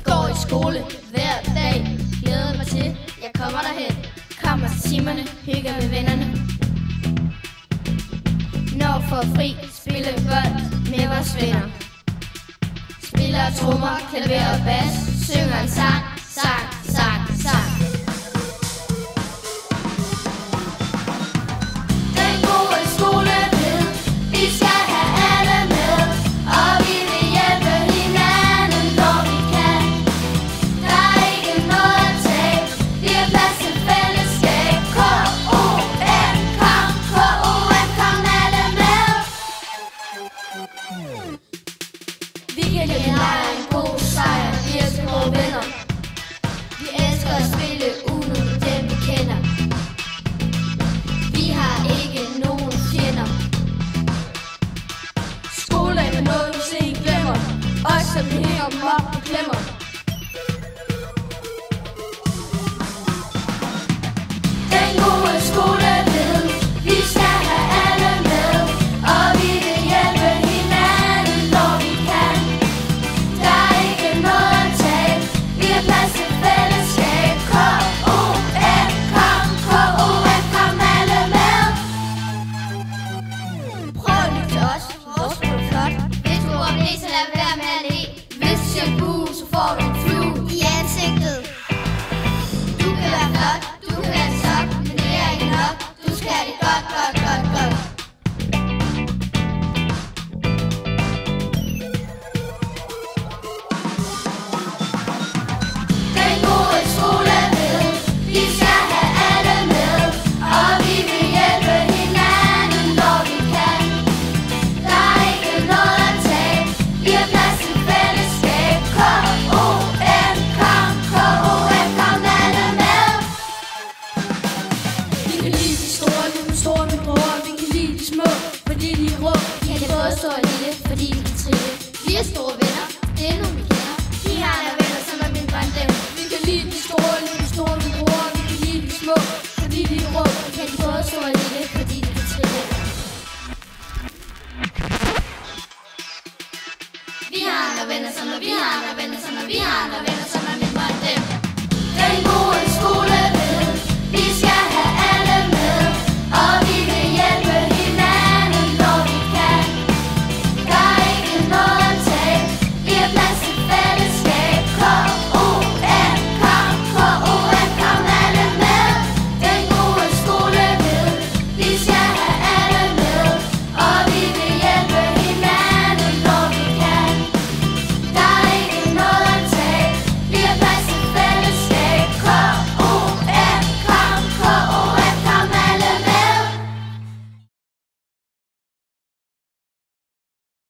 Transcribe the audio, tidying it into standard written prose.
Går i skole hver dag, glæder mig til, jeg kommer derhen. Kommer til timerne, hygger med vennerne. Når for fri, spille bold med vores venner. Spiller trommer, klaver og bas, synger en sang, sang, sang, sang. Den gode skole ved, vi skal have alle med, og vi vil hjælpe hinanden, når vi kan. Der er ikke noget at tage, vi har plads til fællesskab. K-O-M, kom, K-O-M, kom alle med. Vi kan give en god sejr, vi er små venner. Vi elsker at spille Uno med dem vi kender. Vi har ikke nogen fjender. Skole er noget vi se glemmer, også som vi hænger dem op og klemmer. Den gode skole ved, vi skal have alle med, og vi vil hjælpe hinanden, når vi kan. Der er ikke noget at tage, vi har plads til fællesskab. K-O-M, kom, K-O-M, kom alle med. Prøv at lytte til os, vores blev flot. Hvis du om det, så lad være med at le. Hvis du siger buh, så får du en flue i ansigtet. Du kan være flot, du kan være en sok, men det er ikke nok. Du skal have det godt, godt, godt, godt. Den gode skole ved, vi skal have alle med, og vi vil hjælpe hinanden, når vi kan. Der er ikke noget at tage, vi har plads til fællesskab. K-O-M, kom, K-O-M, kom alle med. Vi kan lide de store, de store med bror. Vi kan lide de små, fordi de er rå. Vi kan både stå og lille, fordi de kan trille. Vi er store venner, det er nogen vi kender. Vi har andre venner, som er mindre end dem. Vi kan lide de store med bror. Vi kan lide de små, fordi de er rå. Vi kan både stå og lille, fordi de kan trille. Vi har andre venner, som er vi har andre venner, som er vi har andre venner.